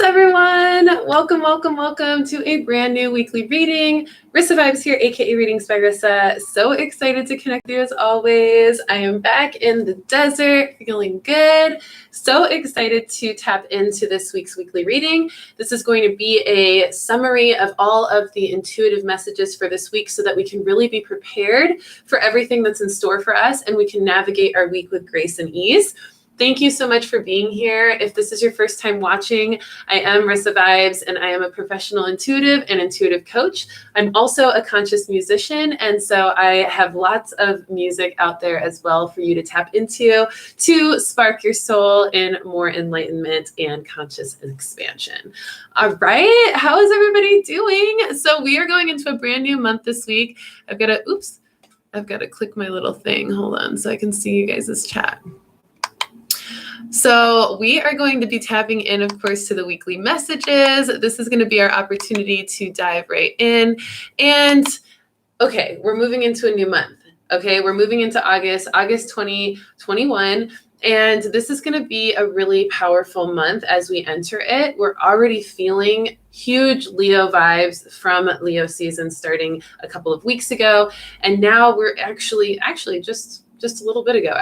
everyone. Welcome, welcome, welcome to a brand new weekly reading. Rissa Vibes here, aka Readings by Rissa. So excited to connect with you as always. I am back in the desert, feeling good. So excited to tap into this week's weekly reading. This is going to be a summary of all of the intuitive messages for this week so that we can really be prepared for everything that's in store for us and we can navigate our week with grace and ease. Thank you so much for being here. If this is your first time watching, I am Rissa Vibes and I am a professional intuitive and intuitive coach. I'm also a conscious musician, and so I have lots of music out there as well for you to tap into to spark your soul in more enlightenment and conscious expansion. All right, how is everybody doing? So we are going into a brand new month this week. I've got to click my little thing. Hold on so I can see you guys' chat. So we are going to be tapping in, of course, to the weekly messages. This is going to be our opportunity to dive right in. And okay, we're moving into a new month. Okay, we're moving into August 2021. And this is going to be a really powerful month as we enter it. We're already feeling huge Leo vibes from Leo season starting a couple of weeks ago. And now we're actually just a little bit ago,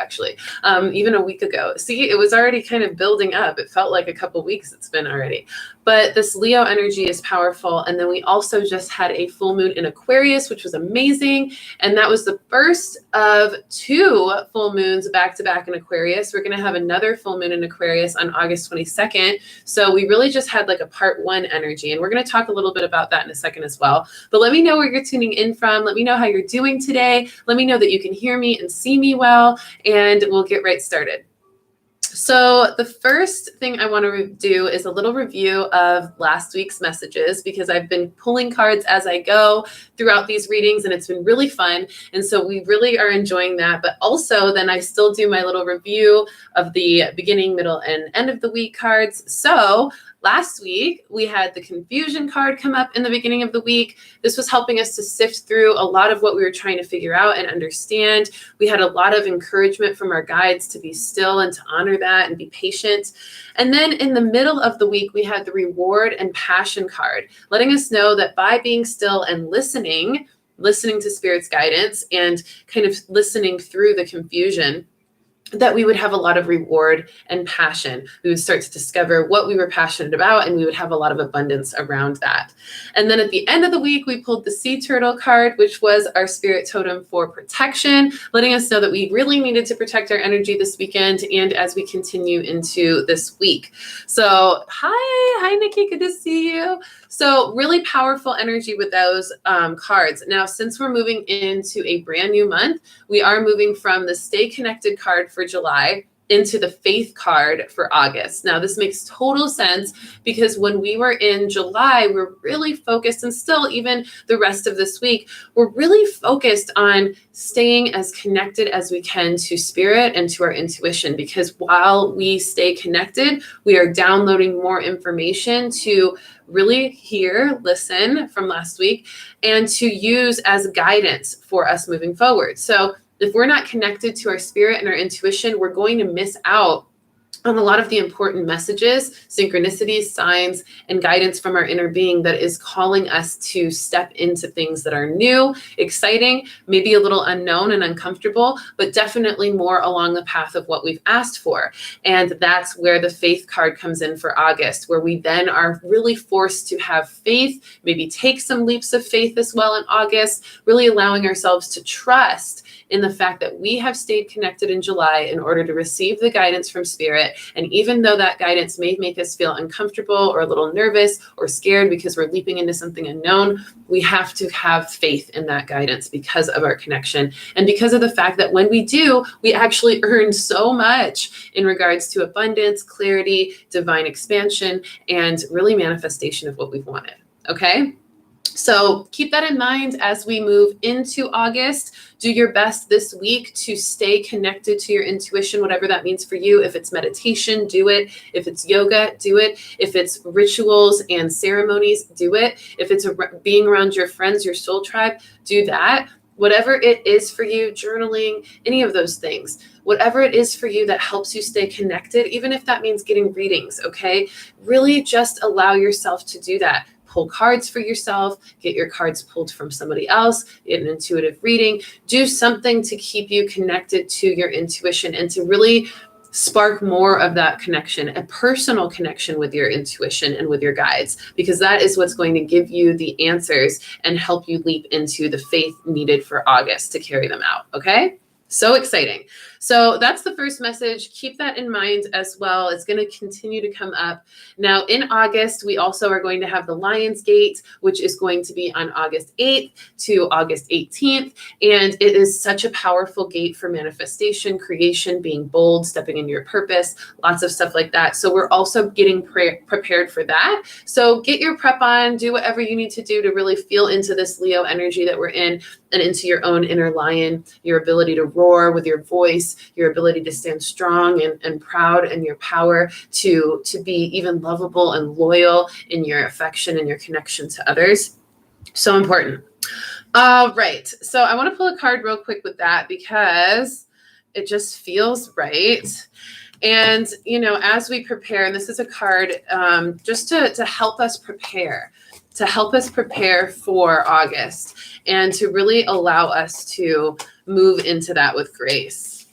even a week ago. See, it was already kind of building up. It felt like a couple weeks it's been already. But this Leo energy is powerful. And then we also just had a full moon in Aquarius, which was amazing. And that was the first of 2 full moons back to back in Aquarius. We're going to have another full moon in Aquarius on August 22nd. So we really just had like a part 1 energy. And we're going to talk a little bit about that in a second as well. But let me know where you're tuning in from. Let me know how you're doing today. Let me know that you can hear me and see me well, and we'll get right started. So the first thing I want to do is a little review of last week's messages, because I've been pulling cards as I go throughout these readings and it's been really fun. And so we really are enjoying that. But also then I still do my little review of the beginning, middle, and end of the week cards. So last week, we had the confusion card come up in the beginning of the week. This was helping us to sift through a lot of what we were trying to figure out and understand. We had a lot of encouragement from our guides to be still and to honor that and be patient. And then in the middle of the week, we had the reward and passion card, letting us know that by being still and listening to Spirit's guidance and kind of listening through the confusion, that we would have a lot of reward and passion. We would start to discover what we were passionate about, and we would have a lot of abundance around that. And then at the end of the week, we pulled the sea turtle card, which was our spirit totem for protection, letting us know that we really needed to protect our energy this weekend and as we continue into this week. So hi, Nikki, good to see you. So really powerful energy with those cards. Now, since we're moving into a brand new month, we are moving from the Stay Connected card for July into the Faith card for August. Now, this makes total sense because when we were in July, we're really focused, and still even the rest of this week, we're really focused on staying as connected as we can to Spirit and to our intuition, because while we stay connected, we are downloading more information to really hear, listen from last week, and to use as guidance for us moving forward. So if we're not connected to our spirit and our intuition, we're going to miss out on a lot of the important messages, synchronicities, signs, and guidance from our inner being that is calling us to step into things that are new, exciting, maybe a little unknown and uncomfortable, but definitely more along the path of what we've asked for. And that's where the faith card comes in for August, where we then are really forced to have faith, maybe take some leaps of faith as well in August, really allowing ourselves to trust in the fact that we have stayed connected in July in order to receive the guidance from Spirit. And even though that guidance may make us feel uncomfortable or a little nervous or scared because we're leaping into something unknown, we have to have faith in that guidance because of our connection. And because of the fact that when we do, we actually earn so much in regards to abundance, clarity, divine expansion, and really manifestation of what we've wanted. Okay? So keep that in mind as we move into August. Do your best this week to stay connected to your intuition, whatever that means for you. If it's meditation, do it. If it's yoga, do it. If it's rituals and ceremonies, do it. If it's being around your friends, your soul tribe, do that. Whatever it is for you, journaling, any of those things, whatever it is for you that helps you stay connected, even if that means getting readings, okay? Really just allow yourself to do that. Pull cards for yourself, get your cards pulled from somebody else, get an intuitive reading, do something to keep you connected to your intuition and to really spark more of that connection, a personal connection with your intuition and with your guides, because that is what's going to give you the answers and help you leap into the faith needed for August to carry them out. Okay? So exciting. So that's the first message. Keep that in mind as well. It's going to continue to come up. Now in August, we also are going to have the Lion's Gate, which is going to be on August 8th to August 18th. And it is such a powerful gate for manifestation, creation, being bold, stepping into your purpose, lots of stuff like that. So we're also getting prepared for that. So get your prep on, do whatever you need to do to really feel into this Leo energy that we're in and into your own inner lion, your ability to roar with your voice, your ability to stand strong and proud in your power, to be even lovable and loyal in your affection and your connection to others. So important. All right. So I want to pull a card real quick with that because it just feels right. And, you know, as we prepare, and this is a card just to help us prepare, for August and to really allow us to move into that with grace.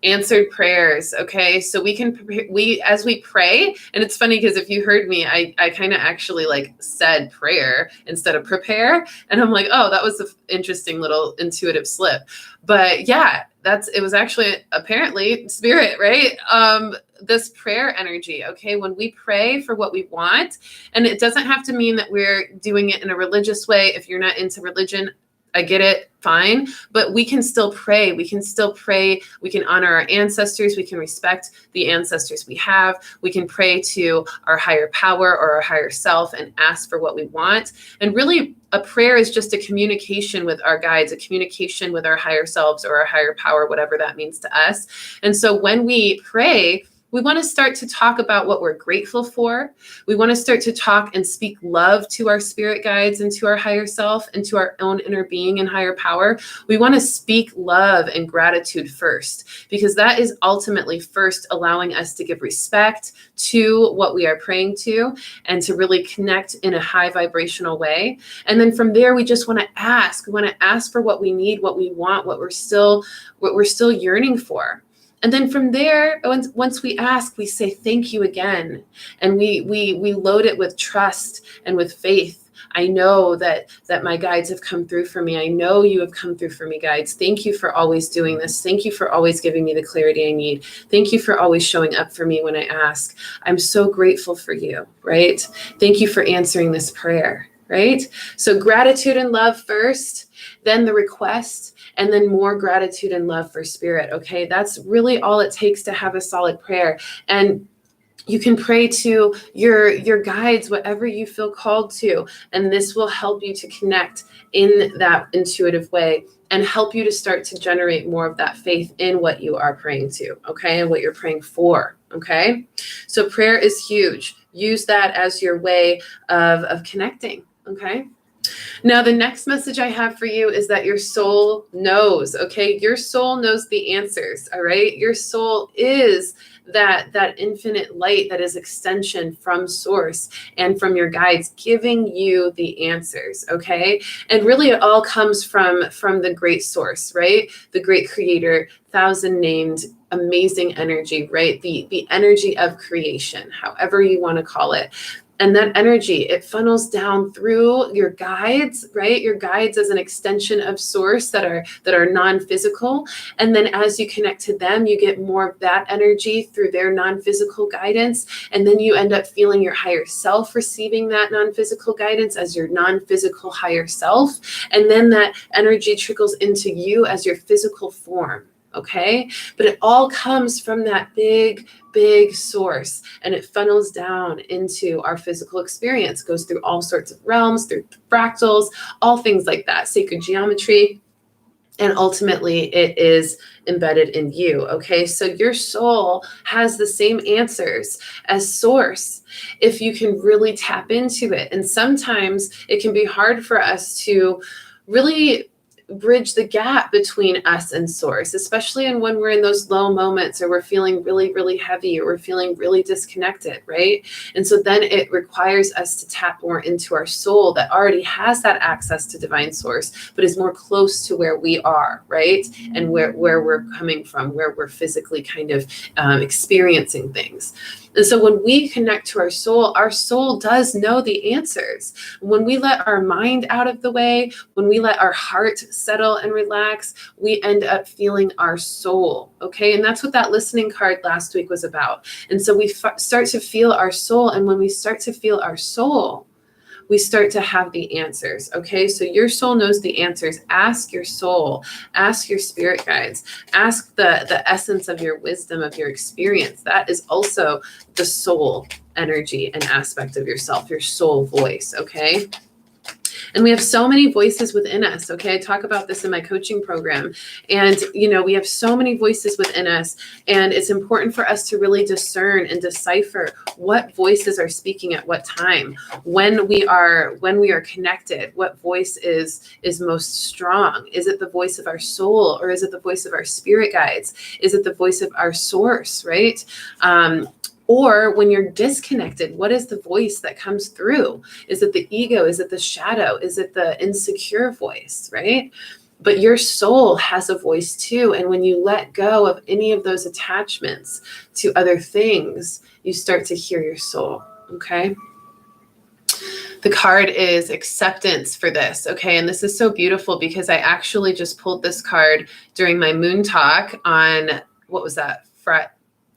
Answered prayers. Okay. So we can prepare, as we pray, and it's funny because if you heard me, I kind of actually like said prayer instead of prepare. And I'm like, oh, that was an interesting little intuitive slip. But yeah, it was actually apparently spirit, right? This prayer energy. Okay. When we pray for what we want, and it doesn't have to mean that we're doing it in a religious way. If you're not into religion, I get it, fine, but we can still pray. We can still pray. We can honor our ancestors. We can respect the ancestors we have. We can pray to our higher power or our higher self and ask for what we want. And really, a prayer is just a communication with our guides, a communication with our higher selves or our higher power, whatever that means to us. And so when we pray, we want to start to talk about what we're grateful for. We want to start to talk and speak love to our spirit guides and to our higher self and to our own inner being and higher power. We want to speak love and gratitude first, because that is ultimately first allowing us to give respect to what we are praying to and to really connect in a high vibrational way. And then from there, we just want to ask. We want to ask for what we need, what we want, what we're still yearning for. And then from there, once we ask, we say thank you again. And we load it with trust and with faith. I know that my guides have come through for me. I know you have come through for me, guides. Thank you for always doing this. Thank you for always giving me the clarity I need. Thank you for always showing up for me when I ask. I'm so grateful for you, right? Thank you for answering this prayer, right? So gratitude and love first, then the request, and then more gratitude and love for spirit. Okay. That's really all it takes to have a solid prayer. And you can pray to your guides, whatever you feel called to. And this will help you to connect in that intuitive way and help you to start to generate more of that faith in what you are praying to. Okay. And what you're praying for. Okay. So prayer is huge. Use that as your way of connecting. Okay. Now, the next message I have for you is that your soul knows, okay? Your soul knows the answers, all right? Your soul is that infinite light that is extension from source and from your guides, giving you the answers, okay? And really it all comes from the great source, right? The great creator, thousand named, amazing energy, right? The energy of creation, however you want to call it. And that energy, it funnels down through your guides, right? Your guides as an extension of source that are non-physical. And then as you connect to them, you get more of that energy through their non-physical guidance. And then you end up feeling your higher self receiving that non-physical guidance as your non-physical higher self. And then that energy trickles into you as your physical form. Okay. But it all comes from that big source, and it funnels down into our physical experience, goes through all sorts of realms, through fractals, all things like that, sacred geometry. And ultimately, it is embedded in you, okay? So your soul has the same answers as source if you can really tap into it. And sometimes it can be hard for us to really bridge the gap between us and source, especially when we're in those low moments, or we're feeling really, really heavy, or we're feeling really disconnected, right? And so then it requires us to tap more into our soul that already has that access to divine source, but is more close to where we are, right? And where we're coming from, where we're physically kind of experiencing things. And so when we connect to our soul does know the answers. When we let our mind out of the way, when we let our heart settle and relax, we end up feeling our soul, okay? And that's what that listening card last week was about. And so we start to feel our soul. And when we start to feel our soul, we start to have the answers, okay? So your soul knows the answers. Ask your soul, ask your spirit guides, ask the essence of your wisdom, of your experience. That is also the soul energy and aspect of yourself, your soul voice, okay? And we have so many voices within us, okay? I talk about this in my coaching program. And, we have so many voices within us. And it's important for us to really discern and decipher what voices are speaking at what time. When we are connected, what voice is most strong? Is it the voice of our soul, or is it the voice of our spirit guides? Is it the voice of our source, right? Or when you're disconnected, what is the voice that comes through? Is it the ego? Is it the shadow? Is it the insecure voice, right? But your soul has a voice too. And when you let go of any of those attachments to other things, you start to hear your soul, okay? The card is acceptance for this, okay? And this is so beautiful because I actually just pulled this card during my moon talk on, what was that,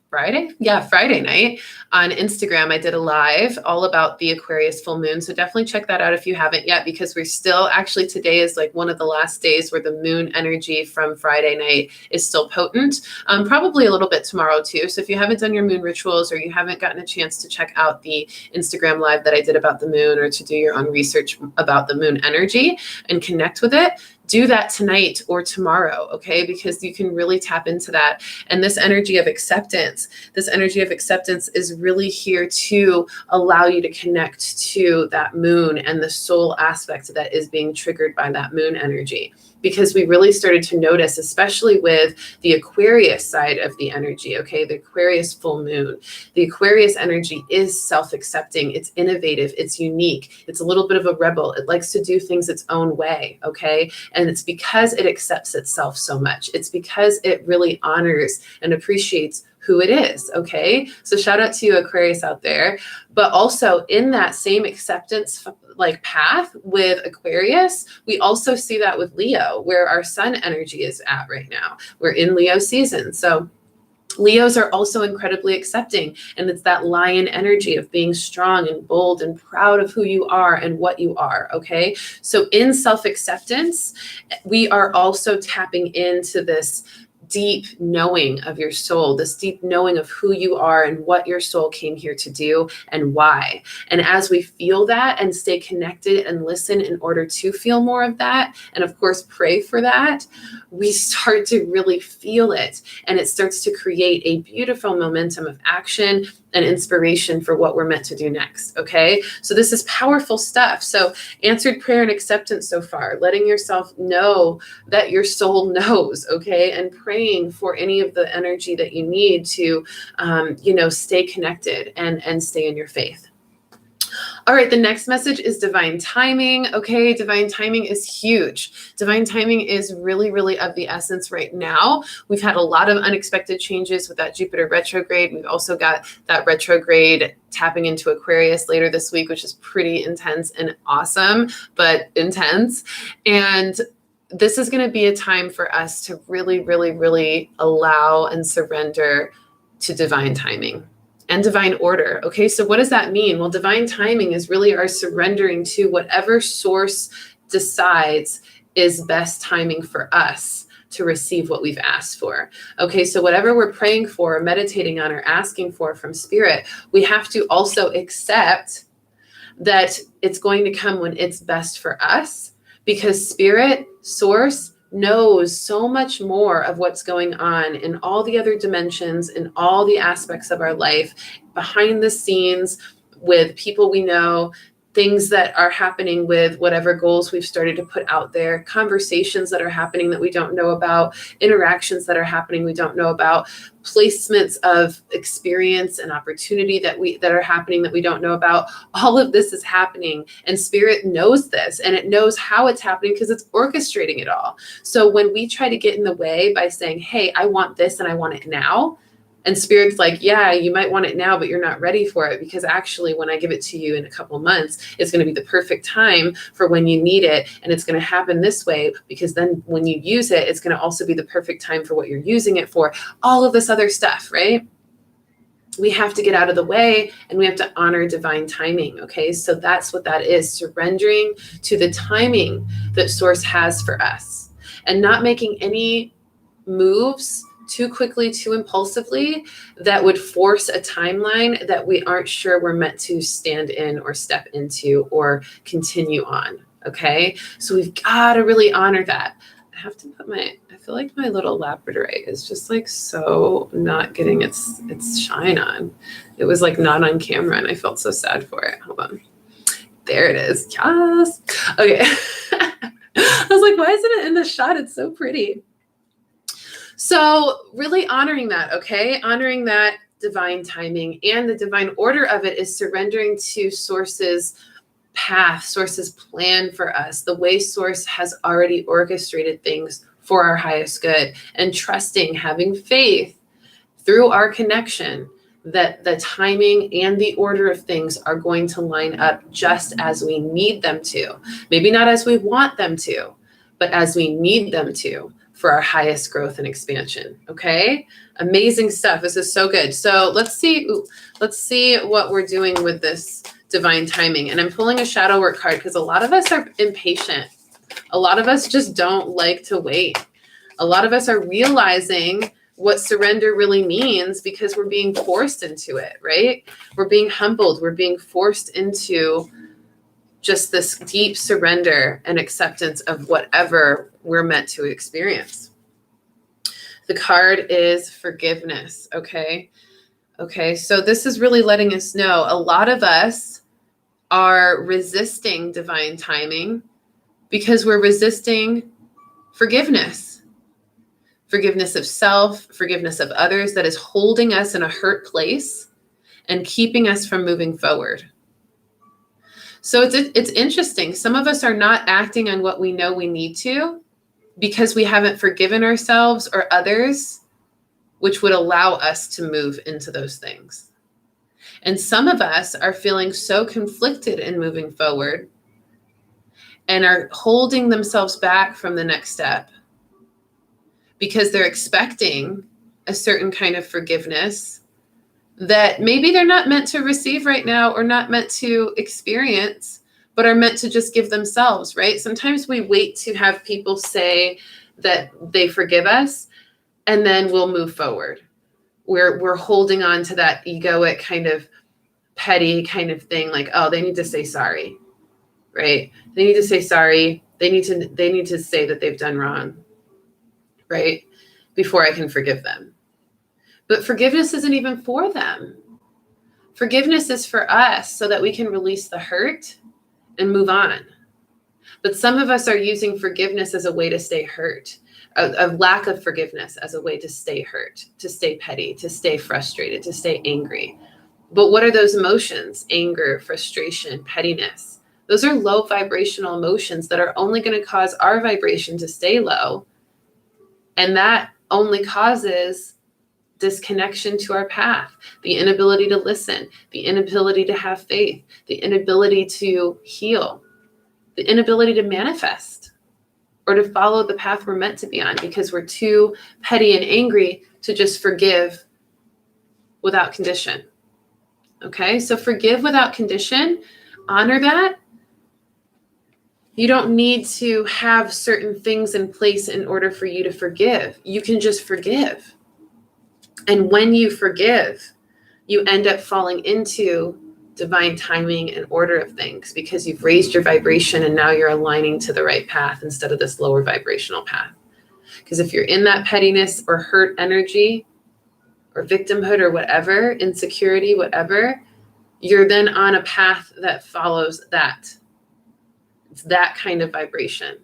Friday? Yeah, Friday night on Instagram. I did a live all about the Aquarius full moon. So definitely check that out if you haven't yet, because we're still, actually today is like one of the last days where the moon energy from Friday night is still potent. Probably a little bit tomorrow too. So if you haven't done your moon rituals, or you haven't gotten a chance to check out the Instagram live that I did about the moon, or to do your own research about the moon energy and connect with it, do that tonight or tomorrow, okay? Because you can really tap into that. And this energy of acceptance is really here to allow you to connect to that moon and the soul aspect that is being triggered by that moon energy. Because we really started to notice, especially with the Aquarius side of the energy, okay, the Aquarius full moon, the Aquarius energy is self-accepting, it's innovative, it's unique, it's a little bit of a rebel, it likes to do things its own way, okay? And it's because it accepts itself so much. It's because it really honors and appreciates who it is, okay? So shout out to you, Aquarius, out there. But also in that same acceptance like path with Aquarius, we also see that with Leo, where our sun energy is at right now. We're in Leo season. So Leos are also incredibly accepting, and it's that lion energy of being strong and bold and proud of who you are and what you are, okay? So in self-acceptance, we are also tapping into this deep knowing of your soul, this deep knowing of who you are and what your soul came here to do and why. And as we feel that and stay connected and listen in order to feel more of that, and of course pray for that, we start to really feel it, and it starts to create a beautiful momentum of action and inspiration for what we're meant to do next, okay? So this is powerful stuff. So answered prayer and acceptance so far, letting yourself know that your soul knows, okay? And praying for any of the energy that you need to, stay connected and stay in your faith. All right, the next message is divine timing. Okay, divine timing is huge. Divine timing is really, really of the essence right now. We've had a lot of unexpected changes with that Jupiter retrograde. We've also got that retrograde tapping into Aquarius later this week, which is pretty intense and awesome, but intense. And this is going to be a time for us to really, really, really allow and surrender to divine timing and divine order. Okay, so what does that mean? Well, divine timing is really our surrendering to whatever source decides is best timing for us to receive what we've asked for. Okay, so whatever we're praying for, meditating on, or asking for from spirit, we have to also accept that it's going to come when it's best for us, because spirit, source, knows so much more of what's going on in all the other dimensions, in all the aspects of our life, behind the scenes, with people we know, things that are happening with whatever goals we've started to put out there, conversations that are happening that we don't know about, interactions that are happening we don't know about, placements of experience and opportunity that are happening that we don't know about. All of this is happening, and Spirit knows this, and it knows how it's happening because it's orchestrating it all. So when we try to get in the way by saying, hey, I want this and I want it now, and Spirit's like, yeah, you might want it now, but you're not ready for it, because actually when I give it to you in a couple of months, it's going to be the perfect time for when you need it. And it's going to happen this way, because then when you use it, it's going to also be the perfect time for what you're using it for. All of this other stuff, right? We have to get out of the way, and we have to honor divine timing. Okay. So that's what that is, surrendering to the timing that Source has for us, and not making any moves too quickly, too impulsively, that would force a timeline that we aren't sure we're meant to stand in or step into or continue on. Okay. So we've got to really honor that. I have to put I feel like my little labradorite is just like so not getting its shine on. It was like not on camera, and I felt so sad for it. Hold on. There it is. Yes. Okay. I was like, why isn't it in the shot? It's so pretty. So really honoring that, okay? Honoring that divine timing, and the divine order of it is surrendering to Source's path, Source's plan for us, the way Source has already orchestrated things for our highest good, and trusting, having faith through our connection that the timing and the order of things are going to line up just as we need them to. Maybe not as we want them to, but as we need them to, for our highest growth and expansion. Okay. Amazing stuff. This is so good. So let's see what we're doing with this divine timing. And I'm pulling a shadow work card because a lot of us are impatient. A lot of us just don't like to wait. A lot of us are realizing what surrender really means because we're being forced into it, right? We're being humbled. We're being forced into just this deep surrender and acceptance of whatever we're meant to experience. The card is forgiveness. Okay. So this is really letting us know a lot of us are resisting divine timing because we're resisting forgiveness. Forgiveness of self, forgiveness of others, that is holding us in a hurt place and keeping us from moving forward. So it's interesting. Some of us are not acting on what we know we need to because we haven't forgiven ourselves or others, which would allow us to move into those things. And some of us are feeling so conflicted in moving forward and are holding themselves back from the next step because they're expecting a certain kind of forgiveness that maybe they're not meant to receive right now or not meant to experience, but are meant to just give themselves, right? Sometimes we wait to have people say that they forgive us, and then we'll move forward. We're holding on to that egoic kind of petty kind of thing, like, oh, they need to say sorry, right? They need to say sorry. They need to say that they've done wrong, right? Before I can forgive them. But forgiveness isn't even for them. Forgiveness is for us so that we can release the hurt and move on. But some of us are using forgiveness as a way to stay hurt, a lack of forgiveness as a way to stay hurt, to stay petty, to stay frustrated, to stay angry. But what are those emotions? Anger, frustration, pettiness. Those are low vibrational emotions that are only going to cause our vibration to stay low. And that only causes disconnection to our path, the inability to listen, the inability to have faith, the inability to heal, the inability to manifest or to follow the path we're meant to be on because we're too petty and angry to just forgive without condition. Okay, so forgive without condition, honor that. You don't need to have certain things in place in order for you to forgive. You can just forgive. And when you forgive, you end up falling into divine timing and order of things because you've raised your vibration and now you're aligning to the right path instead of this lower vibrational path. Because if you're in that pettiness or hurt energy or victimhood or whatever, insecurity, whatever, you're then on a path that follows that. It's that kind of vibration.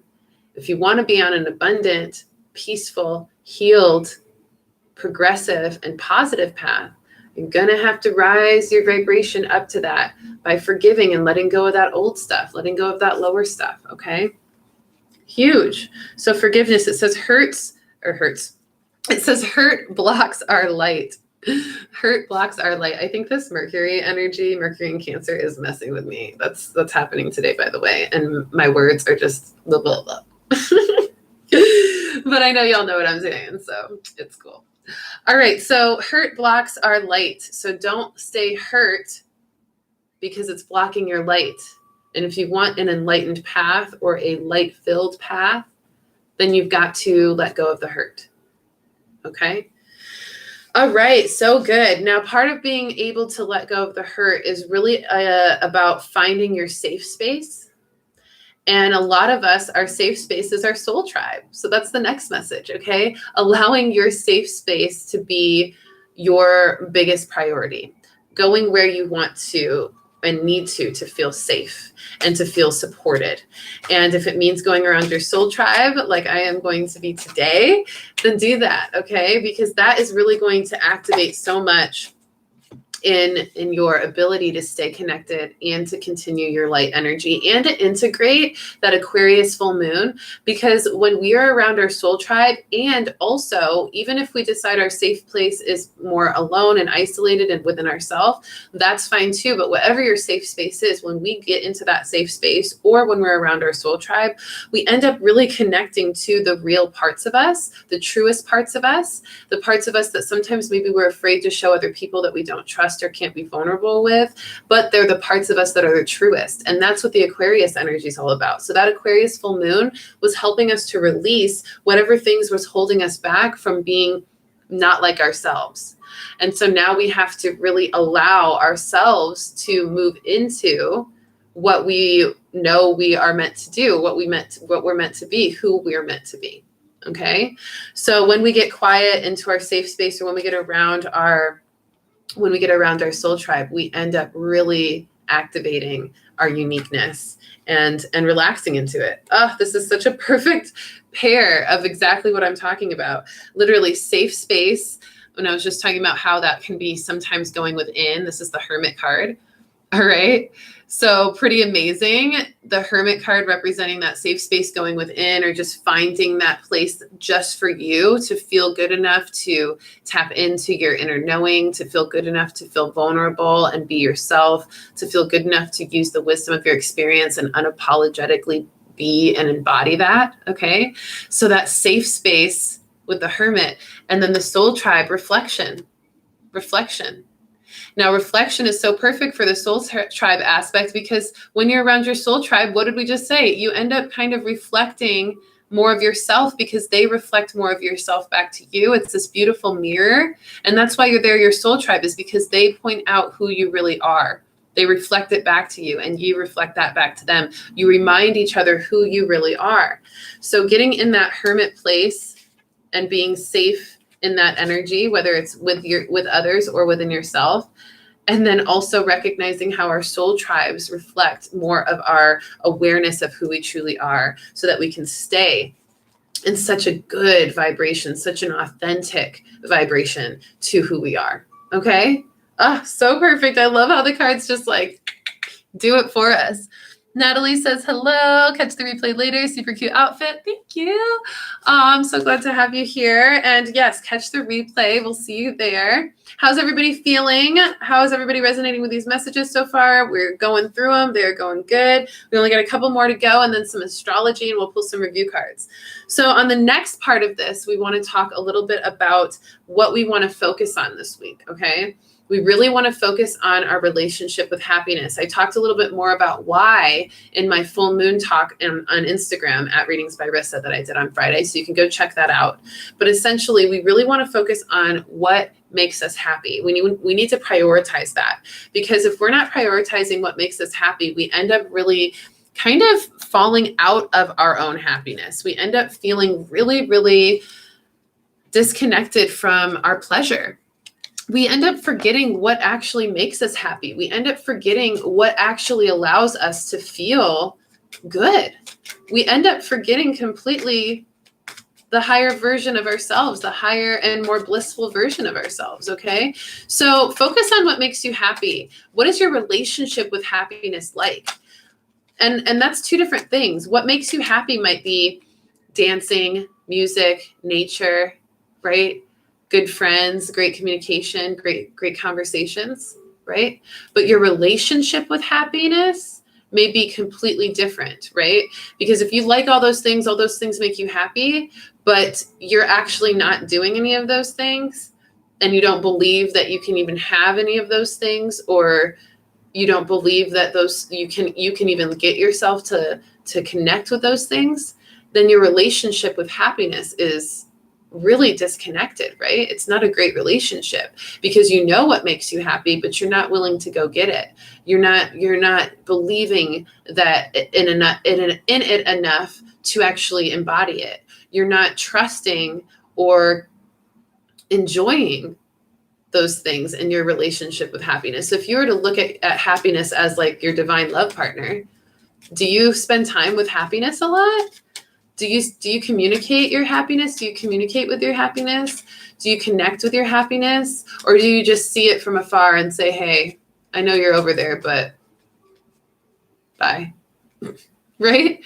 If you want to be on an abundant, peaceful, healed, progressive, and positive path, you're going to have to rise your vibration up to that by forgiving and letting go of that old stuff, letting go of that lower stuff, okay? Huge. So forgiveness, it says hurts. It says hurt blocks our light. Hurt blocks our light. I think this Mercury energy, Mercury in Cancer, is messing with me. That's happening today, by the way. And my words are just blah, blah, blah. But I know y'all know what I'm saying, so it's cool. All right, so hurt blocks our light. So don't stay hurt because it's blocking your light. And if you want an enlightened path or a light-filled path, then you've got to let go of the hurt. Okay? All right, so good. Now, part of being able to let go of the hurt is really about finding your safe space. And a lot of us, our safe space is our soul tribe. So that's the next message, okay? Allowing your safe space to be your biggest priority. Going where you want to and need to feel safe and to feel supported. And if it means going around your soul tribe, like I am going to be today, then do that, okay? Because that is really going to activate so much in your ability to stay connected and to continue your light energy and to integrate that Aquarius full moon. Because when we are around our soul tribe, and also even if we decide our safe place is more alone and isolated and within ourselves, that's fine too. But whatever your safe space is, when we get into that safe space or when we're around our soul tribe, we end up really connecting to the real parts of us, the truest parts of us, the parts of us that sometimes maybe we're afraid to show other people that we don't trust or can't be vulnerable with, but they're the parts of us that are the truest. And that's what the Aquarius energy is all about. So that Aquarius full moon was helping us to release whatever things was holding us back from being not like ourselves. And so now we have to really allow ourselves to move into what we know we are meant to do, what we're meant to be, who we're meant to be. Okay. So when we get quiet into our safe space, or when we get around our soul tribe, we end up really activating our uniqueness and relaxing into it. Oh, this is such a perfect pair of exactly what I'm talking about. Literally safe space. When I was just talking about how that can be sometimes going within, this is the Hermit card. All right. So pretty amazing. The Hermit card representing that safe space going within, or just finding that place just for you to feel good enough to tap into your inner knowing, to feel good enough to feel vulnerable and be yourself, to feel good enough to use the wisdom of your experience and unapologetically be and embody that. Okay. So that safe space with the Hermit, and then the soul tribe, reflection. Now, reflection is so perfect for the soul tribe aspect, because when you're around your soul tribe, what did we just say? You end up kind of reflecting more of yourself because they reflect more of yourself back to you. It's this beautiful mirror. And that's why you're there. Your soul tribe is because they point out who you really are. They reflect it back to you, and you reflect that back to them. You remind each other who you really are. So getting in that hermit place and being safe in that energy, whether it's with others or within yourself. And then also recognizing how our soul tribes reflect more of our awareness of who we truly are, so that we can stay in such a good vibration, such an authentic vibration to who we are. Okay. Ah, so perfect. I love how the cards just like do it for us. Natalie says, hello, catch the replay later. Super cute outfit. Thank you. I'm so glad to have you here. And yes, catch the replay. We'll see you there. How's everybody feeling? How is everybody resonating with these messages so far? We're going through them. They're going good. We only got a couple more to go, and then some astrology, and we'll pull some review cards. So on the next part of this, we want to talk a little bit about what we want to focus on this week, okay? We really want to focus on our relationship with happiness. I talked a little bit more about why in my full moon talk on Instagram at Readings by Rissa that I did on Friday. So you can go check that out. But essentially, we really want to focus on what makes us happy. We need to prioritize that, because if we're not prioritizing what makes us happy, we end up really kind of falling out of our own happiness. We end up feeling really, really disconnected from our pleasure. We end up forgetting what actually makes us happy. We end up forgetting what actually allows us to feel good. We end up forgetting completely the higher version of ourselves, the higher and more blissful version of ourselves, okay? So focus on what makes you happy. What is your relationship with happiness like? And that's two different things. What makes you happy might be dancing, music, nature, right? Good friends, great communication, great conversations, right? But your relationship with happiness may be completely different, right? Because if you like all those things make you happy, but you're actually not doing any of those things, and you don't believe that you can even have any of those things, or you don't believe that you can even get yourself to connect with those things, then your relationship with happiness is really disconnected, right? It's not a great relationship, because you know what makes you happy, but you're not willing to go get it. You're not believing that in it enough to actually embody it. You're not trusting or enjoying those things in your relationship with happiness. So if you were to look at happiness as like your divine love partner, do you spend time with happiness a lot? Do you communicate your happiness? Do you communicate with your happiness? Do you connect with your happiness? Or do you just see it from afar and say, hey, I know you're over there, but bye, right?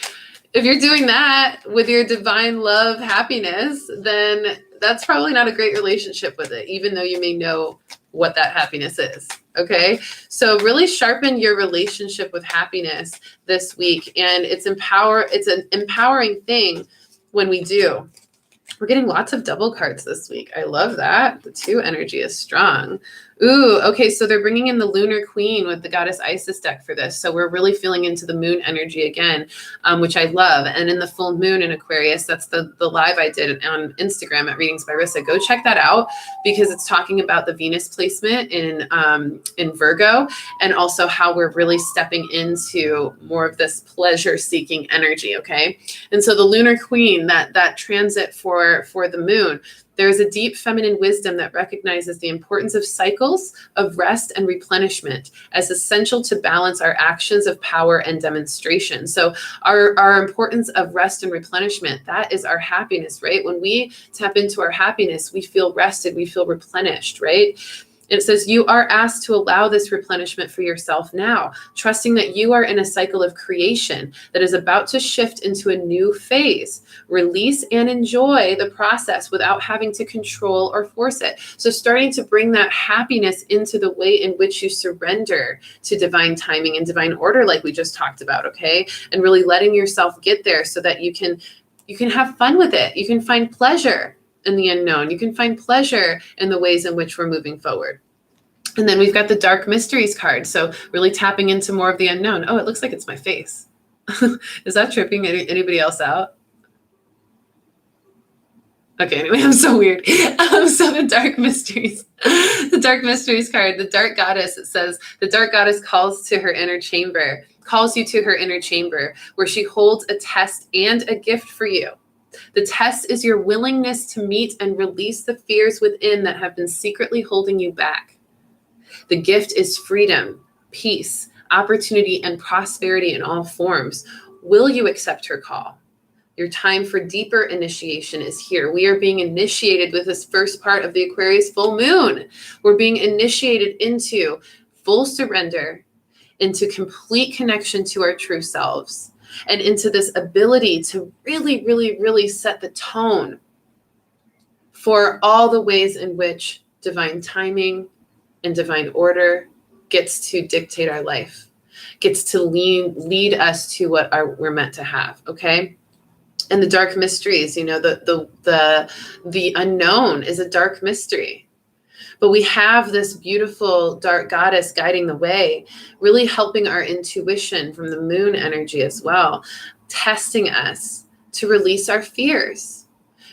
If you're doing that with your divine love happiness, then that's probably not a great relationship with it, even though you may know what that happiness is. Okay. So really sharpen your relationship with happiness this week. And it's an empowering thing when we do. We're getting lots of double cards this week. I love that. The 2 energy is strong. Ooh, okay, so they're bringing in the Lunar Queen with the Goddess Isis deck for this. So we're really feeling into the moon energy again, which I love. And in the full moon in Aquarius, that's the live I did on Instagram at Readings by Rissa. Go check that out, because it's talking about the Venus placement in Virgo, and also how we're really stepping into more of this pleasure-seeking energy, okay? And so the Lunar Queen, that transit for the moon, there is a deep feminine wisdom that recognizes the importance of cycles of rest and replenishment as essential to balance our actions of power and demonstration. So our importance of rest and replenishment, that is our happiness, right? When we tap into our happiness, we feel rested, we feel replenished, right? It says you are asked to allow this replenishment for yourself now, trusting that you are in a cycle of creation that is about to shift into a new phase. Release and enjoy the process without having to control or force it. So starting to bring that happiness into the way in which you surrender to divine timing and divine order, like we just talked about, okay? And really letting yourself get there so that you can have fun with it. You can find pleasure in the unknown. You can find pleasure in the ways in which we're moving forward. And then we've got the Dark Mysteries card. So really tapping into more of the unknown. Oh, it looks like it's my face. Is that tripping anybody else out? Okay, anyway, I'm so weird. So the Dark Mysteries card, the Dark Goddess, it says, the Dark Goddess calls you to her inner chamber, where she holds a test and a gift for you. The test is your willingness to meet and release the fears within that have been secretly holding you back. The gift is freedom, peace, opportunity, and prosperity in all forms. Will you accept her call? Your time for deeper initiation is here. We are being initiated with this first part of the Aquarius full moon. We're being initiated into full surrender, into complete connection to our true selves, and into this ability to really, really, really set the tone for all the ways in which divine timing and divine order gets to dictate our life, gets to lead us to what we're meant to have, okay? And the dark mysteries, the unknown is a dark mystery. But we have this beautiful dark goddess guiding the way, really helping our intuition from the moon energy as well, testing us to release our fears.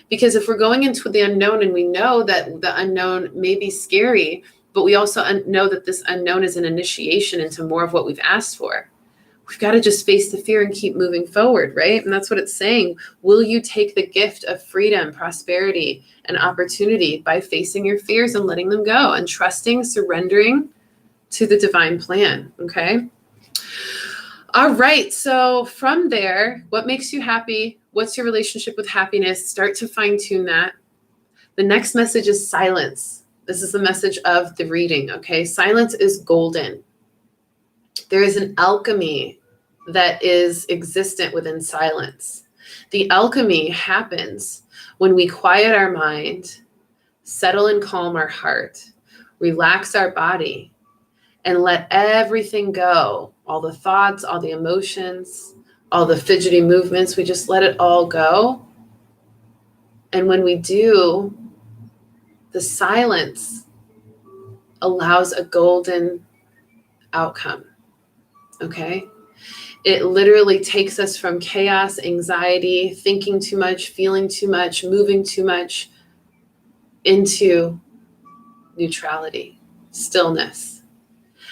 Because if we're going into the unknown and we know that the unknown may be scary, but we also know that this unknown is an initiation into more of what we've asked for, we've got to just face the fear and keep moving forward, right? And that's what it's saying. Will you take the gift of freedom, prosperity, and opportunity by facing your fears and letting them go and trusting, surrendering to the divine plan, okay? All right, so from there, what makes you happy? What's your relationship with happiness? Start to fine-tune that. The next message is silence. This is the message of the reading, okay? Silence is golden. There is an alchemy that is existent within silence. The alchemy happens when we quiet our mind, settle and calm our heart, relax our body, and let everything go. All the thoughts, all the emotions, all the fidgety movements, we just let it all go. And when we do, the silence allows a golden outcome, okay? It literally takes us from chaos, anxiety, thinking too much, feeling too much, moving too much, into neutrality, stillness.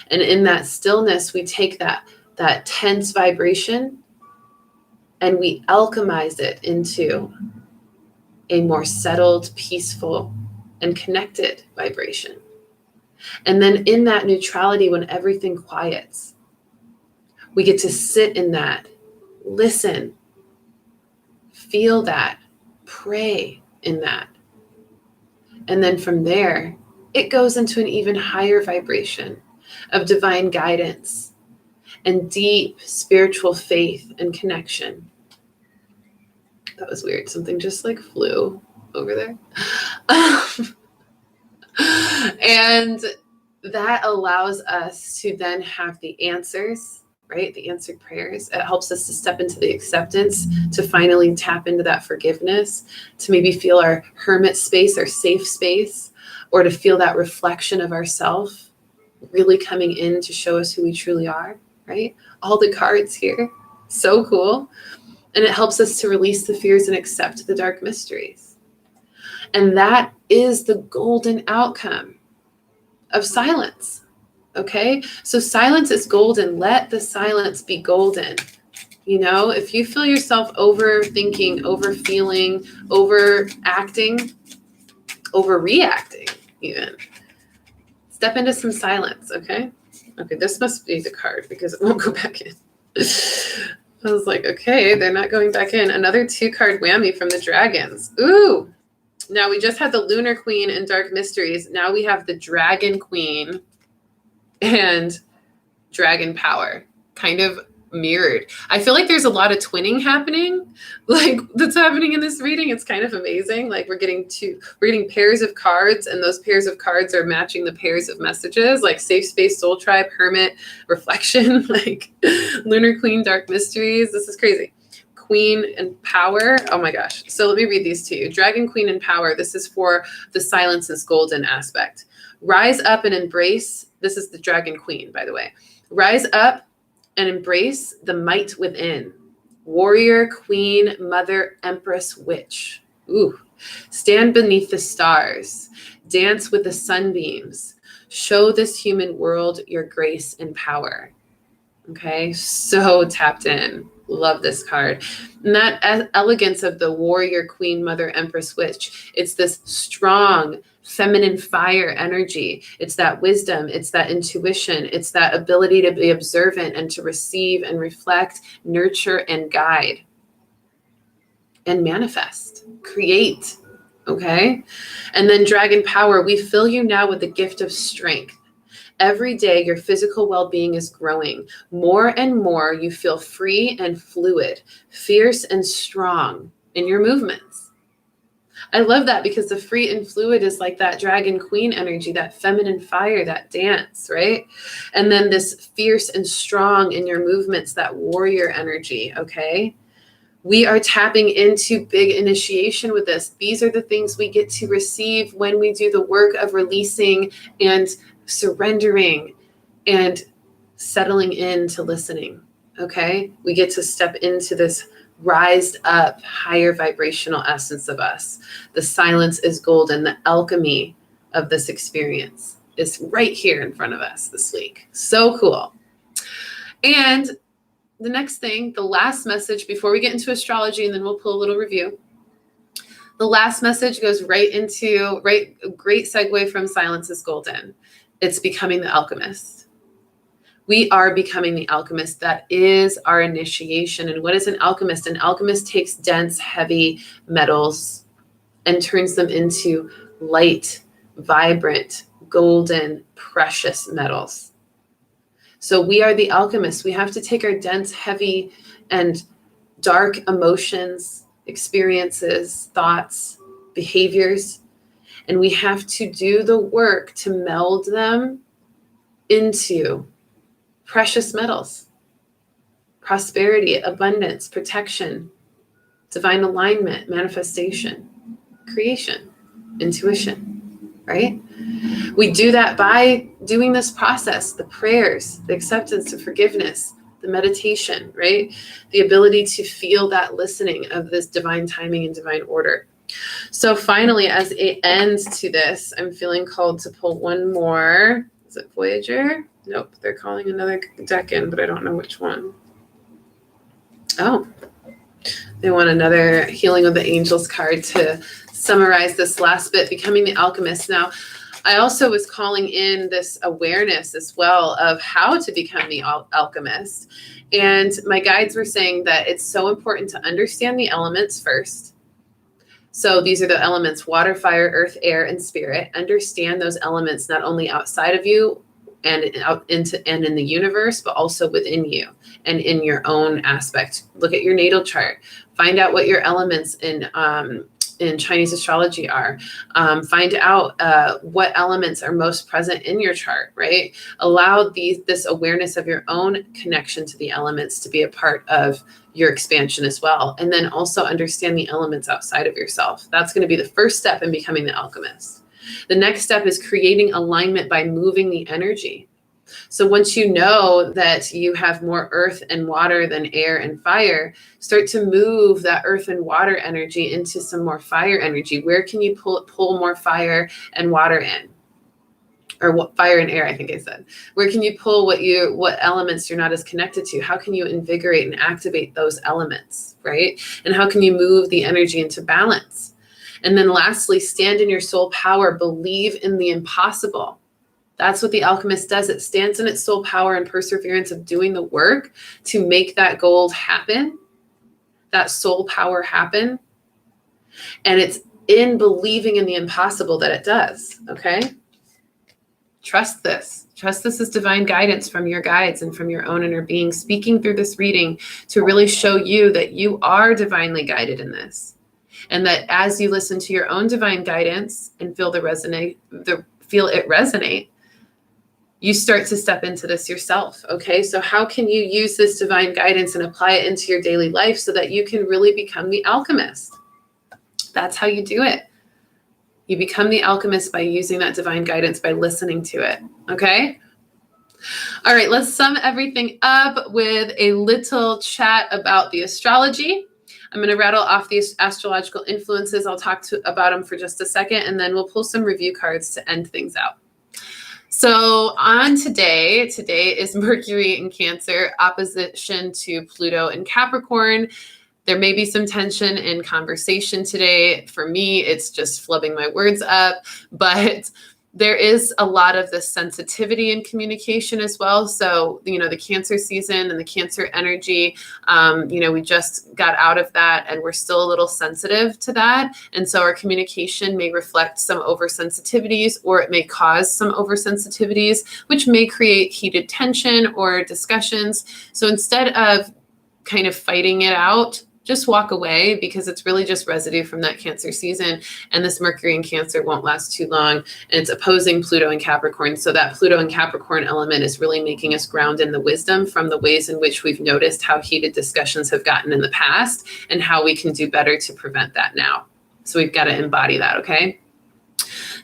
And in that stillness, we take that tense vibration and we alchemize it into a more settled, peaceful, and connected vibration. And then in that neutrality, when everything quiets, we get to sit in that, listen, feel that, pray in that. And then from there, it goes into an even higher vibration of divine guidance and deep spiritual faith and connection. That was weird. Something just like flew over there. And that allows us to then have the answers, right? The answered prayers. It helps us to step into the acceptance, to finally tap into that forgiveness, to maybe feel our hermit space, our safe space, or to feel that reflection of ourself really coming in to show us who we truly are, right? All the cards here. So cool. And it helps us to release the fears and accept the dark mysteries. And that is the golden outcome of silence. Okay? So silence is golden. Let the silence be golden. You know, if you feel yourself overthinking, overfeeling, overacting, overreacting even, step into some silence, okay? Okay, this must be the card because it won't go back in. I was like, okay, they're not going back in. Another 2-card whammy from the dragons. Ooh. Now we just had the Lunar Queen and Dark Mysteries. Now we have the Dragon Queen and Dragon Power kind of mirrored. I feel like there's a lot of twinning happening, like that's happening in this reading. It's kind of amazing. Like we're getting pairs of cards, and those pairs of cards are matching the pairs of messages, like Safe Space, Soul Tribe, Hermit, Reflection, like Lunar Queen, Dark Mysteries. This is crazy. Queen and Power. Oh my gosh. So let me read these to you. Dragon, Queen, and Power. This is for the silence is golden aspect. Rise up and embrace. This is the Dragon Queen, by the way. Rise up and embrace the might within. Warrior, Queen, Mother, Empress, Witch. Ooh. Stand beneath the stars. Dance with the sunbeams. Show this human world your grace and power. Okay, so tapped in. Love this card. And that elegance of the warrior, queen, mother, empress, witch. It's this strong feminine fire energy. It's that wisdom. It's that intuition. It's that ability to be observant and to receive and reflect, nurture and guide and manifest, create. Okay. And then dragon power. We fill you now with the gift of strength. Every day, your physical well-being is growing. More and more, you feel free and fluid, fierce and strong in your movements. I love that because the free and fluid is like that dragon queen energy, that feminine fire, that dance, right? And then this fierce and strong in your movements, that warrior energy, okay? We are tapping into big initiation with this. These are the things we get to receive when we do the work of releasing and surrendering and settling into listening. Okay. We get to step into this rised up higher vibrational essence of us. The silence is golden. The alchemy of this experience is right here in front of us this week. So cool. And the next thing, the last message before we get into astrology, and then we'll pull a little review. The last message goes right into, great segue from Silence is Golden. It's becoming the alchemist. We are becoming the alchemist. That is our initiation. And what is an alchemist? An alchemist takes dense, heavy metals and turns them into light, vibrant, golden, precious metals. So we are the alchemists. We have to take our dense, heavy, and dark emotions, experiences, thoughts, behaviors, and we have to do the work to meld them into precious metals, prosperity, abundance, protection, divine alignment, manifestation, creation, intuition, right? We do that by doing this process, the prayers, the acceptance, the forgiveness, the meditation, right? The ability to feel that listening of this divine timing and divine order. So finally, as an end to this, I'm feeling called to pull one more. Is it Voyager? Nope, they're calling another deck in, but I don't know which one. Oh, they want another Healing with the Angels card to summarize this last bit, becoming the alchemist. Now, I also was calling in this awareness as well of how to become the alchemist. And my guides were saying that it's so important to understand the elements first. So these are the elements: water, fire, earth, air, and spirit. Understand those elements not only outside of you and out into and in the universe, but also within you and in your own aspect. Look at your natal chart. Find out what your elements in Chinese astrology are. Find out what elements are most present in your chart, right? Allow this awareness of your own connection to the elements to be a part of your expansion as well. And then also understand the elements outside of yourself. That's going to be the first step in becoming the alchemist. The next step is creating alignment by moving the energy. So once you know that you have more earth and water than air and fire, start to move that earth and water energy into some more fire energy. Where can you pull more fire and water in? Or what, fire and air, I think I said. Where can you pull what elements you're not as connected to? How can you invigorate and activate those elements, right? And how can you move the energy into balance? And then lastly, stand in your soul power, believe in the impossible. That's what the alchemist does. It stands in its soul power and perseverance of doing the work to make that gold happen, that soul power happen. And it's in believing in the impossible that it does, okay? Trust this. Trust this is divine guidance from your guides and from your own inner being, speaking through this reading to really show you that you are divinely guided in this. And that as you listen to your own divine guidance and feel it resonate, you start to step into this yourself, okay? So how can you use this divine guidance and apply it into your daily life so that you can really become the alchemist? That's how you do it. You become the alchemist by using that divine guidance, by listening to it, okay? All right, let's sum everything up with a little chat about the astrology. I'm going to rattle off these astrological influences. I'll talk about them for just a second, and then we'll pull some review cards to end things out. So on today is Mercury in Cancer, opposition to Pluto in Capricorn. There may be some tension in conversation today. For me, it's just flubbing my words up, but there is a lot of this sensitivity in communication as well. So, the Cancer season and the Cancer energy, we just got out of that and we're still a little sensitive to that. And so our communication may reflect some oversensitivities, or it may cause some oversensitivities, which may create heated tension or discussions. So instead of kind of fighting it out, just walk away, because it's really just residue from that Cancer season. And this Mercury in Cancer won't last too long. And it's opposing Pluto in Capricorn. So that Pluto and Capricorn element is really making us ground in the wisdom from the ways in which we've noticed how heated discussions have gotten in the past and how we can do better to prevent that now. So we've got to embody that, okay?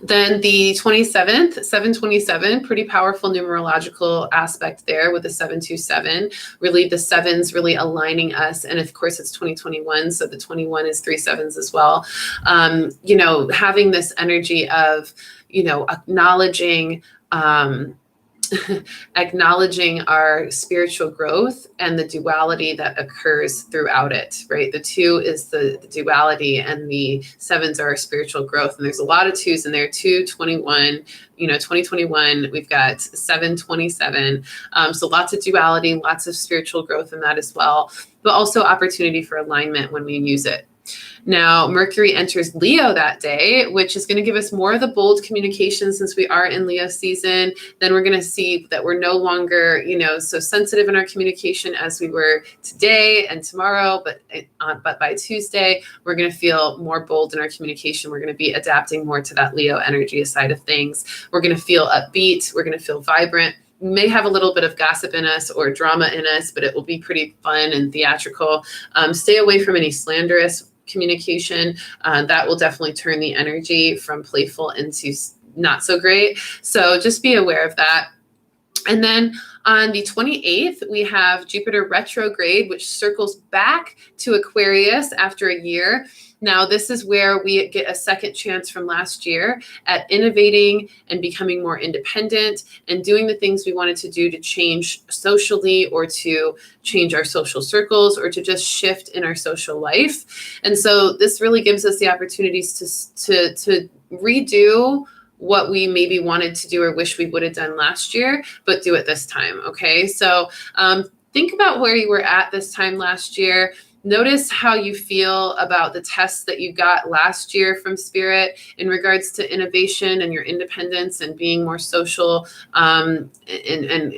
Then the 27th, 727, pretty powerful numerological aspect there with the 727, really the sevens really aligning us. And of course it's 2021. So the 21 is 3 sevens as well. Having this energy of, acknowledging acknowledging our spiritual growth and the duality that occurs throughout it, right? The 2 is the duality, and the 7s are our spiritual growth. And there's a lot of 2s in there, 221, 2021, we've got 727. So lots of duality, lots of spiritual growth in that as well, but also opportunity for alignment when we use it. Now, Mercury enters Leo that day, which is going to give us more of the bold communication since we are in Leo season. Then we're going to see that we're no longer, so sensitive in our communication as we were today and tomorrow, but by Tuesday, we're going to feel more bold in our communication. We're going to be adapting more to that Leo energy side of things. We're going to feel upbeat. We're going to feel vibrant. We may have a little bit of gossip in us or drama in us, but it will be pretty fun and theatrical. Stay away from any slanderous communication. That will definitely turn the energy from playful into not so great. So just be aware of that. And then on the 28th, we have Jupiter retrograde, which circles back to Aquarius after a year. Now, this is where we get a second chance from last year at innovating and becoming more independent and doing the things we wanted to do to change socially or to change our social circles or to just shift in our social life. And so this really gives us the opportunities to redo what we maybe wanted to do or wish we would have done last year, but do it this time. Okay. So think about where you were at this time last year. Notice how you feel about the tests that you got last year from Spirit in regards to innovation and your independence and being more social and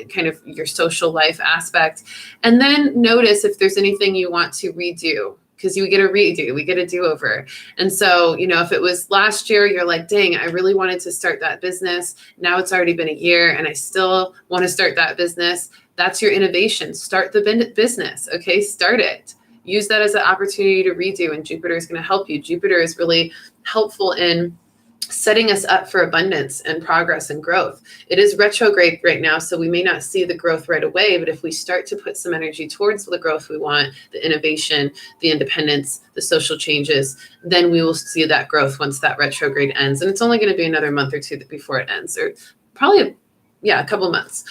kind of your social life aspect. And then notice if there's anything you want to redo, because you get a redo, we get a do-over. And so, if it was last year, you're like, dang, I really wanted to start that business. Now it's already been a year and I still want to start that business. That's your innovation. Start the business. Okay, start it. Use that as an opportunity to redo, and Jupiter is going to help you. Jupiter is really helpful in setting us up for abundance and progress and growth. It is retrograde right now, so we may not see the growth right away, but if we start to put some energy towards the growth we want, the innovation, the independence, the social changes, then we will see that growth once that retrograde ends. And it's only going to be another month or two before it ends, or probably, a couple months.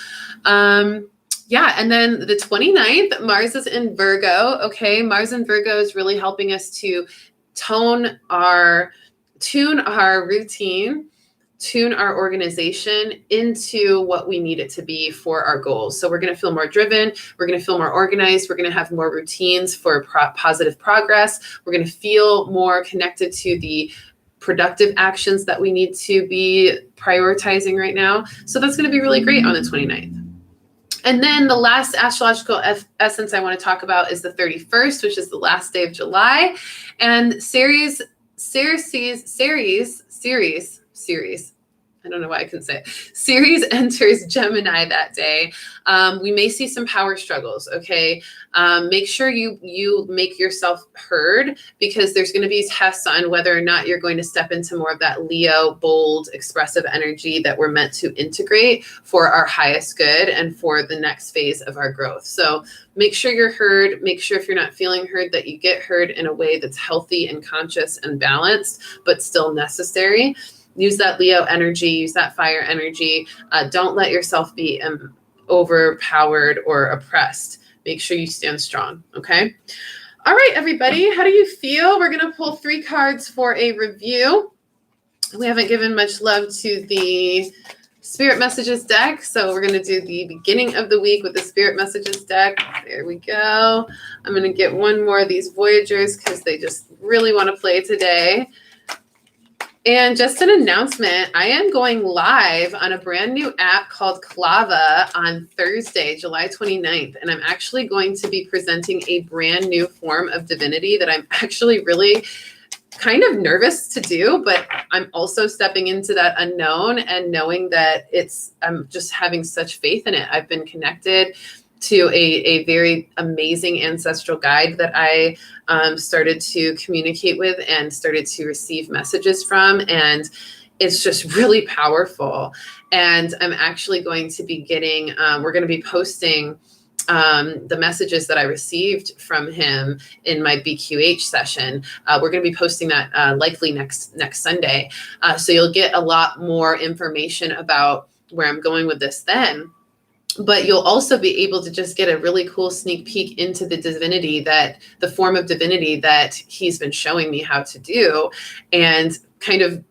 And then the 29th, Mars is in Virgo. Okay, Mars in Virgo is really helping us to tune our routine, tune our organization into what we need it to be for our goals. So we're going to feel more driven. We're going to feel more organized. We're going to have more routines for positive progress. We're going to feel more connected to the productive actions that we need to be prioritizing right now. So that's going to be really great on the 29th. And then the last astrological essence I want to talk about is the 31st, which is the last day of July. And Ceres, I don't know why I couldn't say it. Ceres enters Gemini that day. We may see some power struggles, okay? Make sure you make yourself heard, because there's going to be tests on whether or not you're going to step into more of that Leo, bold, expressive energy that we're meant to integrate for our highest good and for the next phase of our growth. So make sure you're heard. Make sure if you're not feeling heard that you get heard in a way that's healthy and conscious and balanced, but still necessary. Use that Leo energy, use that fire energy. Don't let yourself be overpowered or oppressed. Make sure you stand strong, okay? All right, everybody, how do you feel? We're going to pull 3 cards for a review. We haven't given much love to the Spirit Messages deck, so we're going to do the beginning of the week with the Spirit Messages deck. There we go. I'm going to get one more of these Voyagers because they just really want to play today. And just an announcement, I am going live on a brand new app called Clava on Thursday, July 29th. And I'm actually going to be presenting a brand new form of divinity that I'm actually really kind of nervous to do, but I'm also stepping into that unknown and knowing that I'm just having such faith in it. I've been connected to a very amazing ancestral guide that I started to communicate with and started to receive messages from. And it's just really powerful. And I'm actually going to be we're going to be posting the messages that I received from him in my BQH session. We're going to be posting that likely next Sunday. So you'll get a lot more information about where I'm going with this then. But you'll also be able to just get a really cool sneak peek into the divinity, that the form of divinity that he's been showing me how to do, and kind of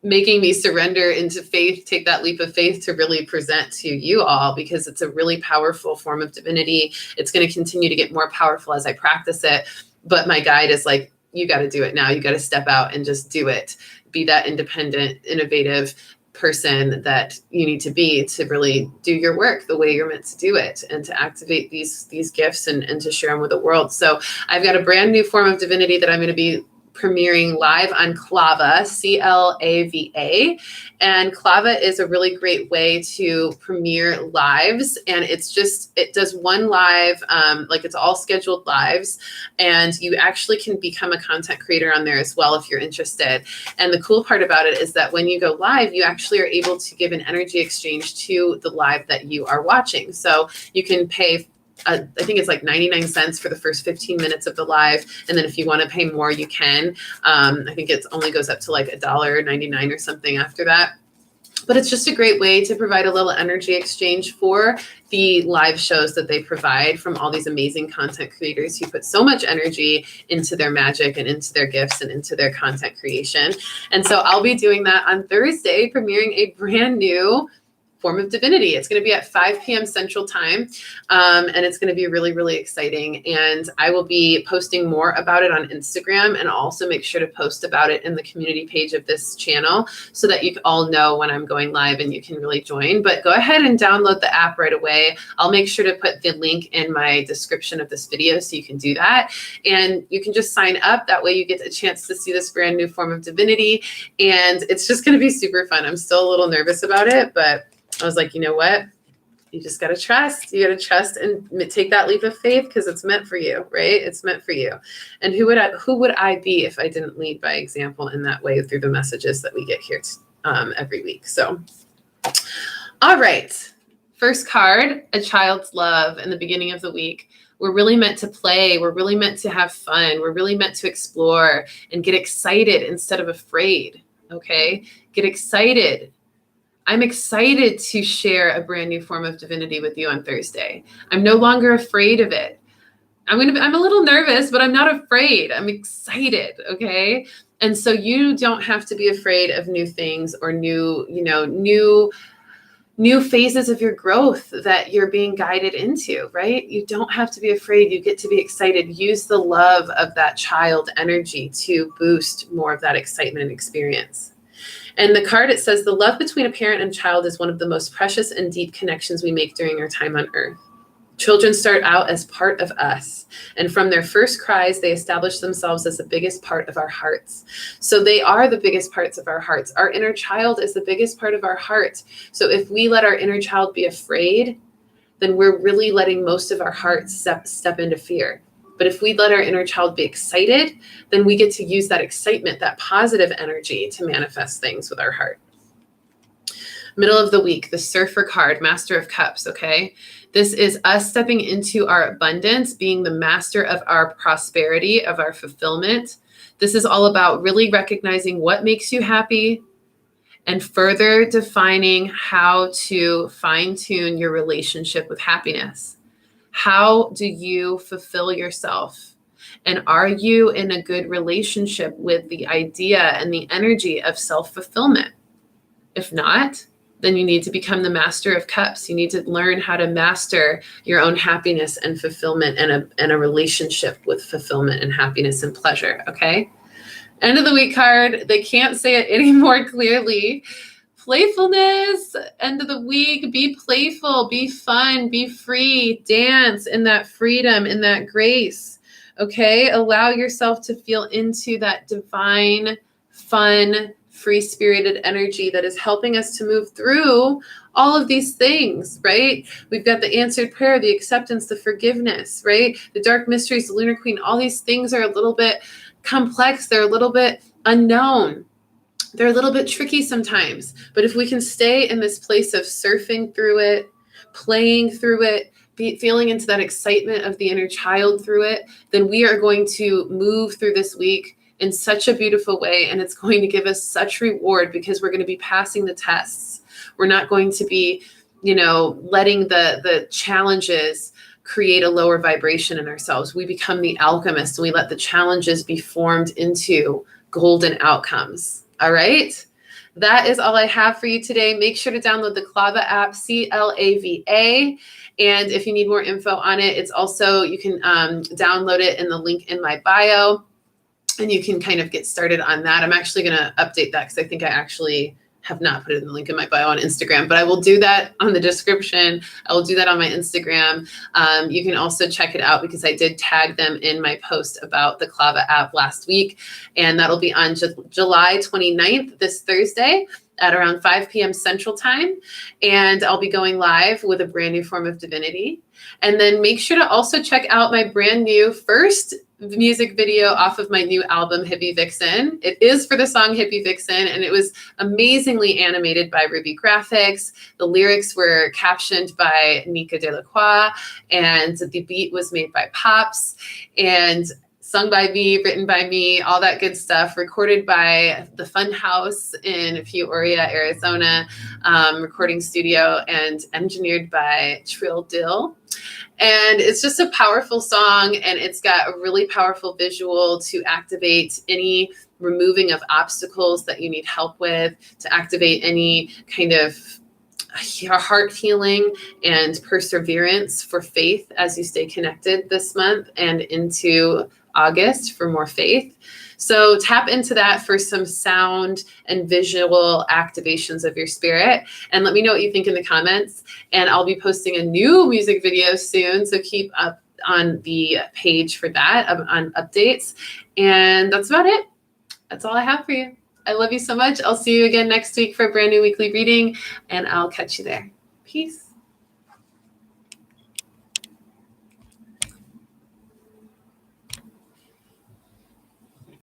making me surrender into faith, take that leap of faith to really present to you all, because it's a really powerful form of divinity. It's going to continue to get more powerful as I practice it. But my guide is like, you got to do it now. You got to step out and just do it. Be that independent, innovative person that you need to be to really do your work the way you're meant to do it, and to activate these gifts and to share them with the world. So I've got a brand new form of divinity that I'm going to be premiering live on Clava, Clava. And Clava is a really great way to premiere lives. And it does one live, like it's all scheduled lives. And you actually can become a content creator on there as well if you're interested. And the cool part about it is that when you go live, you actually are able to give an energy exchange to the live that you are watching. So you can pay I think it's like 99 cents for the first 15 minutes of the live. And then if you want to pay more, you can. I think it only goes up to like $1.99 or something after that. But it's just a great way to provide a little energy exchange for the live shows that they provide from all these amazing content creators who put so much energy into their magic and into their gifts and into their content creation. And so I'll be doing that on Thursday, premiering a brand new form of divinity. It's going to be at 5 p.m. Central Time, and it's going to be really, really exciting. And I will be posting more about it on Instagram, and I'll also make sure to post about it in the community page of this channel so that you all know when I'm going live and you can really join. But go ahead and download the app right away. I'll make sure to put the link in my description of this video so you can do that. And you can just sign up. That way you get a chance to see this brand new form of divinity. And it's just going to be super fun. I'm still a little nervous about it, but I was like, you know what? You just got to trust. You got to trust and take that leap of faith, because it's meant for you, right? It's meant for you. And who would I be if I didn't lead by example in that way through the messages that we get here every week? So, all right. First card, a child's love in the beginning of the week. We're really meant to play. We're really meant to have fun. We're really meant to explore and get excited instead of afraid. Okay? Get excited. I'm excited to share a brand new form of divinity with you on Thursday. I'm no longer afraid of it. I'm a little nervous, but I'm not afraid. I'm excited, okay? And so you don't have to be afraid of new things or new phases of your growth that you're being guided into, right? You don't have to be afraid. You get to be excited. Use the love of that child energy to boost more of that excitement and experience. And the card, it says, the love between a parent and child is one of the most precious and deep connections we make during our time on earth. Children start out as part of us, and from their first cries, they establish themselves as the biggest part of our hearts. So they are the biggest parts of our hearts. Our inner child is the biggest part of our heart. So if we let our inner child be afraid, then we're really letting most of our hearts step into fear. But if we let our inner child be excited, then we get to use that excitement, that positive energy to manifest things with our heart. Middle of the week, the Surfer card, Master of Cups, okay? This is us stepping into our abundance, being the master of our prosperity, of our fulfillment. This is all about really recognizing what makes you happy and further defining how to fine-tune your relationship with happiness. How do you fulfill yourself? And are you in a good relationship with the idea and the energy of self-fulfillment? If not, then you need to become the Master of Cups. You need to learn how to master your own happiness and fulfillment and a relationship with fulfillment and happiness and pleasure, okay? End of the week card. They can't say it any more clearly. Playfulness, end of the week. Be playful, be fun, be free, dance in that freedom, in that grace. Okay? Allow yourself to feel into that divine, fun, free-spirited energy that is helping us to move through all of these things, right? We've got the answered prayer, the acceptance, the forgiveness, right? The dark mysteries, the Lunar Queen, all these things are a little bit complex. They're a little bit unknown. They're a little bit tricky sometimes, but if we can stay in this place of surfing through it, playing through it, feeling into that excitement of the inner child through it, then we are going to move through this week in such a beautiful way. And it's going to give us such reward because we're going to be passing the tests. We're not going to be, letting the challenges create a lower vibration in ourselves. We become the alchemist and we let the challenges be formed into golden outcomes. All right. That is all I have for you today. Make sure to download the Clava app, Clava. And if you need more info on it, it's also, you can download it in the link in my bio, and you can kind of get started on that. I'm actually going to update that because I think I actually have not put it in the link in my bio on Instagram, but I will do that on the description. I will do that on my Instagram. You can also check it out because I did tag them in my post about the Clava app last week. And that'll be on July 29th, this Thursday at around 5 p.m. Central Time. And I'll be going live with a brand new form of divinity. And then make sure to also check out my brand new first music video off of my new album, Hippie Vixen. It is for the song Hippie Vixen, and it was amazingly animated by Ruby Graphics. The lyrics were captioned by Nika Delacroix, and the beat was made by Pops, and sung by me, written by me, all that good stuff, recorded by the Fun House in Peoria, Arizona, recording studio, and engineered by Trill Dill. And it's just a powerful song, and it's got a really powerful visual to activate any removing of obstacles that you need help with, to activate any kind of heart healing and perseverance for faith as you stay connected this month and into August for more faith. So tap into that for some sound and visual activations of your spirit. And let me know what you think in the comments. And I'll be posting a new music video soon. So keep up on the page for that, on updates. And that's about it. That's all I have for you. I love you so much. I'll see you again next week for a brand new weekly reading, and I'll catch you there. Peace.